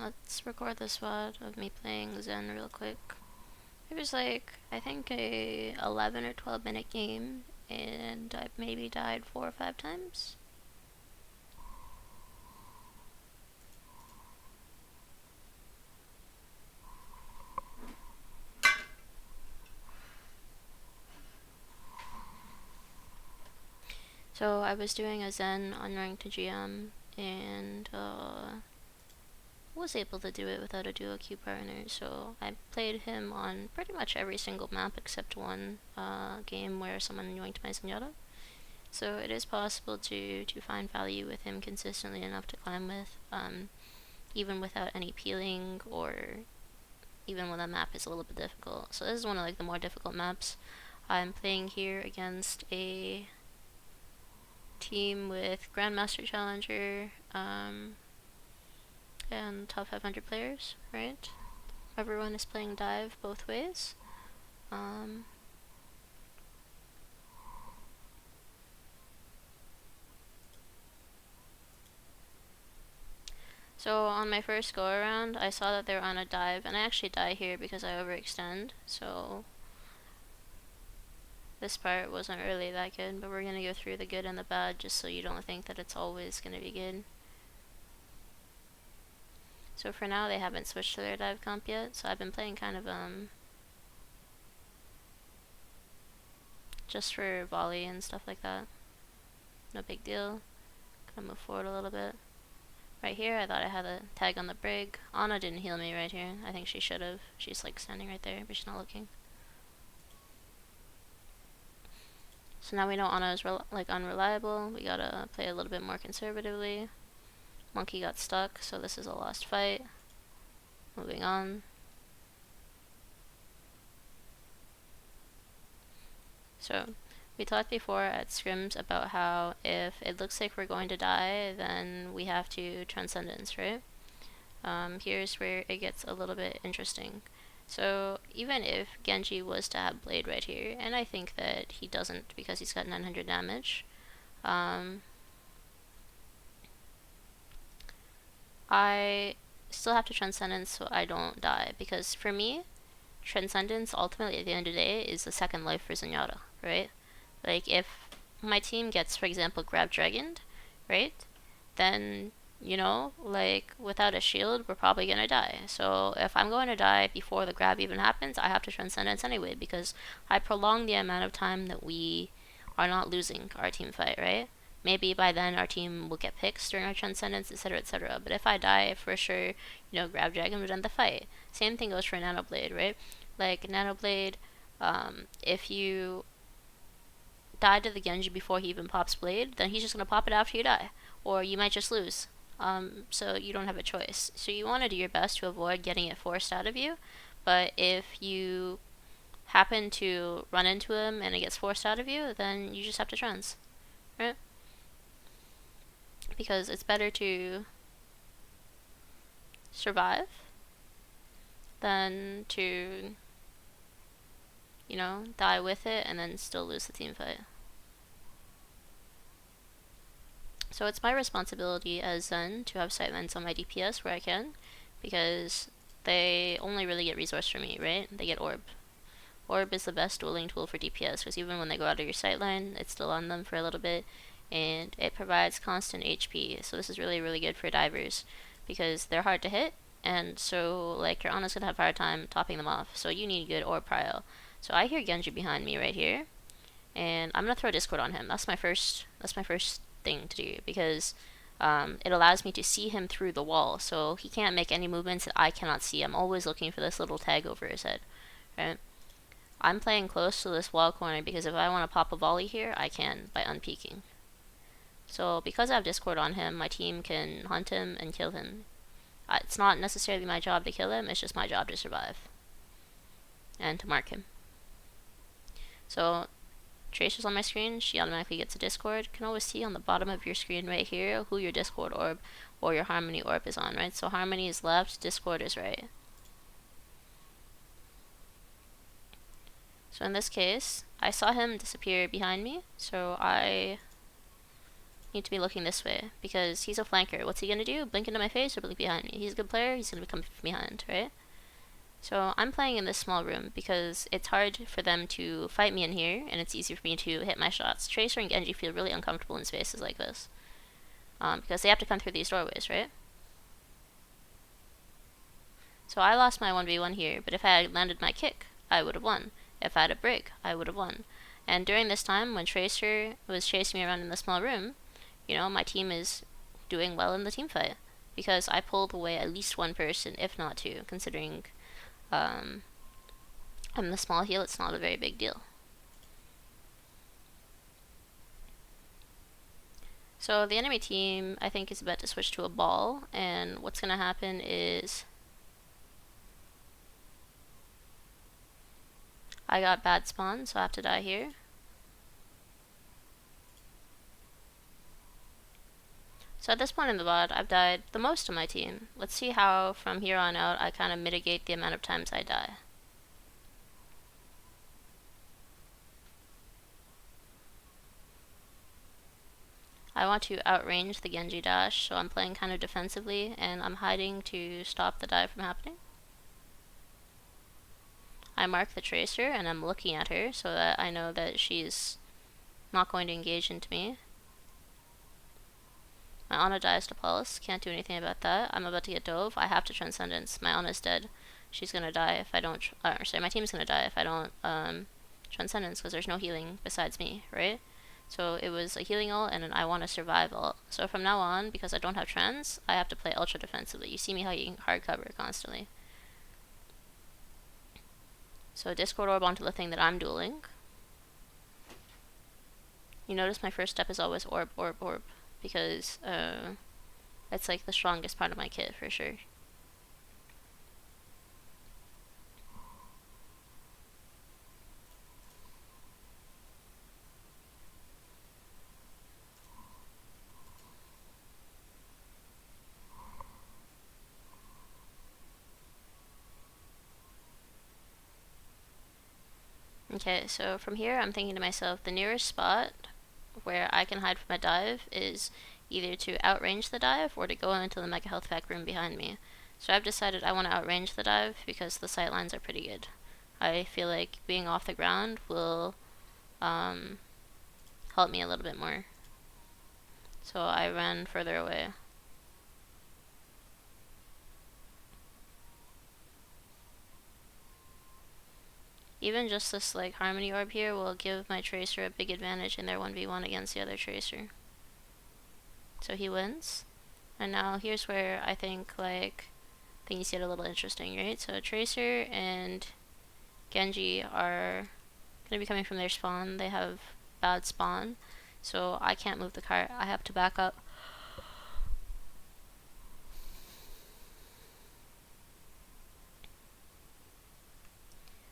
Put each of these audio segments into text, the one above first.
let's record this VOD of me playing Zen real quick. It was like, I think a 11 or 12 minute game, and I maybe died 4 or 5 times. So I was doing a Zen unranked to GM, and was able to do it without a duo queue partner, so I played him on pretty much every single map except one game where someone yoinked my Zenyatta. So it is possible to find value with him consistently enough to climb with, even without any peeling, or even when the map is a little bit difficult. So this is one of like the more difficult maps. I'm playing here against a team with Grandmaster Challenger, and top 500 players, right? Everyone is playing dive both ways. So on my first go around, I saw that they were on a dive, and I actually die here because I overextend, so this part wasn't really that good, but we're gonna go through the good and the bad just so you don't think that it's always gonna be good. So for now, they haven't switched to their dive comp yet, so I've been playing kind of, just for volley and stuff like that. No big deal. Gonna move forward a little bit. Right here, I thought I had a tag on the brig. Ana didn't heal me right here. I think she should have. She's like standing right there, but she's not looking. So now we know Ana is like unreliable. We gotta play a little bit more conservatively. Monkey got stuck, so this is a lost fight. Moving on. So we talked before at scrims about how if it looks like we're going to die, then we have to Transcendence, right? Here's where it gets a little bit interesting. So even if Genji was to have Blade right here, and I think that he doesn't because he's got 900 damage, I still have to Transcendence so I don't die, because for me, Transcendence ultimately at the end of the day is the second life for Zenyatta, right? Like if my team gets, for example, Grab Dragoned, right? Then, you know, like without a shield, we're probably gonna die. So if I'm going to die before the grab even happens, I have to Transcendence anyway, because I prolong the amount of time that we are not losing our team fight, right? Maybe by then our team will get picks during our Transcendence, etc., etc. But if I die, for sure, you know, Grab Dragon would end the fight. Same thing goes for Nanoblade, right? Like Nanoblade, if you die to the Genji before he even pops Blade, then he's just gonna pop it after you die, or you might just lose. So you don't have a choice. So you want to do your best to avoid getting it forced out of you, but if you happen to run into him and it gets forced out of you, then you just have to trans, right? Because it's better to survive than to, you know, die with it and then still lose the team fight. So it's my responsibility as Zen to have sightlines on my DPS where I can, because they only really get resource from me, right? They get orb. Orb is the best dueling tool for DPS, because even when they go out of your sightline, it's still on them for a little bit, and it provides constant HP. So this is really, really good for divers, because they're hard to hit, and so like your Ana's gonna have a hard time topping them off. So you need good orb prio. So I hear Genji behind me right here, and I'm gonna throw Discord on him. That's my first thing to do, because it allows me to see him through the wall, so he can't make any movements that I cannot see. I'm always looking for this little tag over his head, right? I'm playing close to this wall corner because if I want to pop a volley here, I can by unpeaking. So because I have Discord on him, my team can hunt him and kill him. It's not necessarily my job to kill him, it's just my job to survive and to mark him. So Tracer's on my screen, she automatically gets a Discord. You can always see on the bottom of your screen right here who your Discord orb or your Harmony orb is on, right? So Harmony is left, Discord is right. So in this case, I saw him disappear behind me, so I, need to be looking this way, because he's a flanker. What's he gonna do? Blink into my face or blink behind me? He's a good player, he's gonna come from behind, right? So I'm playing in this small room because it's hard for them to fight me in here, and it's easy for me to hit my shots. Tracer and Genji feel really uncomfortable in spaces like this, because they have to come through these doorways, right? So I lost my 1v1 here, but if I had landed my kick, I would have won. If I had a break, I would have won. And during this time, when Tracer was chasing me around in the small room, you know, my team is doing well in the team fight, because I pulled away at least one person, if not two, considering I'm the small heal, it's not a very big deal. So the enemy team, I think, is about to switch to a ball, and what's going to happen is I got bad spawn, so I have to die here. So at this point in the VOD, I've died the most of my team. Let's see how from here on out I kind of mitigate the amount of times I die. I want to outrange the Genji dash, so I'm playing kind of defensively, and I'm hiding to stop the dive from happening. I mark the Tracer, and I'm looking at her so that I know that she's not going to engage into me. My Ana dies to Pulse, can't do anything about that. I'm about to get dove, I have to Transcendence. My Ana's dead. She's gonna die if I don't, sorry, my team's gonna die if I don't Transcendence, because there's no healing besides me, right? So it was a healing ult and an I want to survive ult. So from now on, because I don't have trans, I have to play ultra defensively. You see me hugging hard cover constantly. So Discord orb onto the thing that I'm dueling. You notice my first step is always orb, orb, orb, because it's like the strongest part of my kit for sure. Okay, so from here I'm thinking to myself, the nearest spot where I can hide from a dive is either to outrange the dive or to go into the mega health pack room behind me. So I've decided I want to outrange the dive because the sight lines are pretty good. I feel like being off the ground will help me a little bit more. So I ran further away. Even just this like Harmony orb here will give my Tracer a big advantage in their 1v1 against the other Tracer. So he wins. And now here's where I think like things get a little interesting, right? So Tracer and Genji are gonna be coming from their spawn. They have bad spawn, so I can't move the cart. I have to back up.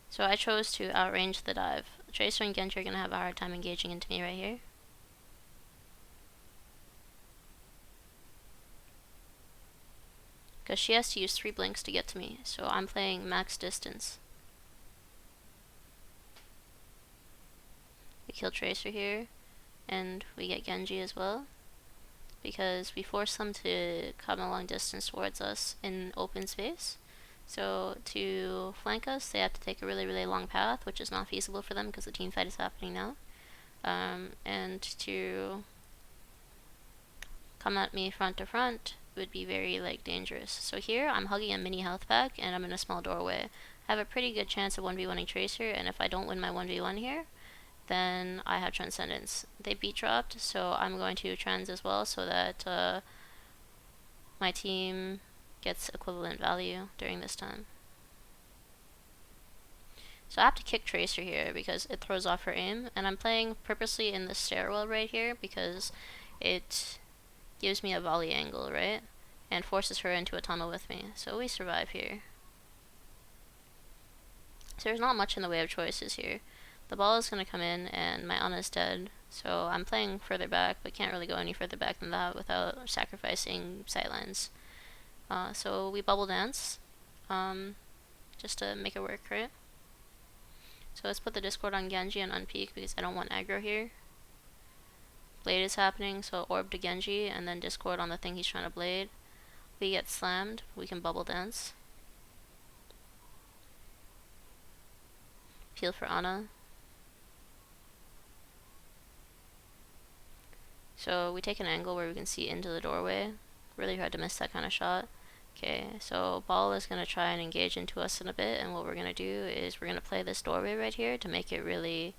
So I chose to outrange the dive. Tracer and Genji are gonna have a hard time engaging into me right here. Because she has to use 3 blinks to get to me, so I'm playing max distance. We kill Tracer here, and we get Genji as well, because we force them to come a long distance towards us in open space. So to flank us, they have to take a really, really long path, which is not feasible for them because the team fight is happening now. And to come at me front to front would be very like dangerous. So here I'm hugging a mini health pack and I'm in a small doorway. I have a pretty good chance of 1v1ing Tracer, and if I don't win my 1v1 here, then I have Transcendence. They beat dropped, so I'm going to trans as well so that my team gets equivalent value during this time. So I have to kick Tracer here because it throws off her aim, and I'm playing purposely in the stairwell right here because it gives me a volley angle, right? And forces her into a tunnel with me. So we survive here. So there's not much in the way of choices here. The ball is going to come in and my Ana is dead, so I'm playing further back but can't really go any further back than that without sacrificing sightlines. So we bubble dance, just to make it work, right? So let's put the Discord on Genji and unpeak because I don't want aggro here. Blade is happening, so orb to Genji, and then discord on the thing he's trying to blade. We get slammed, we can bubble dance. Peel for Ana. So we take an angle where we can see into the doorway. Really hard to miss that kind of shot. Okay, so Ball is going to try and engage into us in a bit, and what we're going to do is we're going to play this doorway right here to make it really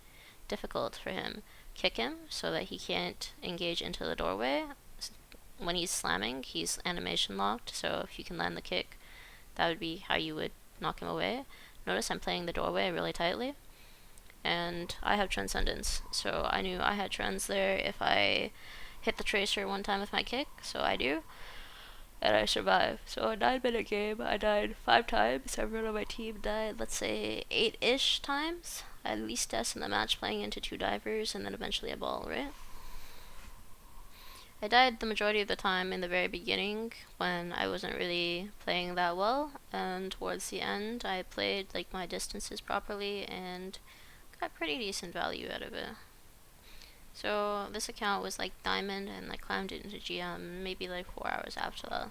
difficult for him. Kick him so that he can't engage into the doorway. When he's slamming, he's animation locked, so if you can land the kick, that would be how you would knock him away. Notice I'm playing the doorway really tightly, and I have Transcendence, so I knew I had trends there if I hit the Tracer one time with my kick, so I do, and I survive. So a 9-minute game, I died 5 times. Everyone on my team died, let's say, 8-ish times. I had least deaths in the match playing into 2 divers, and then eventually a Ball, right? I died the majority of the time in the very beginning when I wasn't really playing that well, and towards the end I played like my distances properly and got pretty decent value out of it. So this account was like diamond, and I climbed it into GM maybe like 4 hours after that.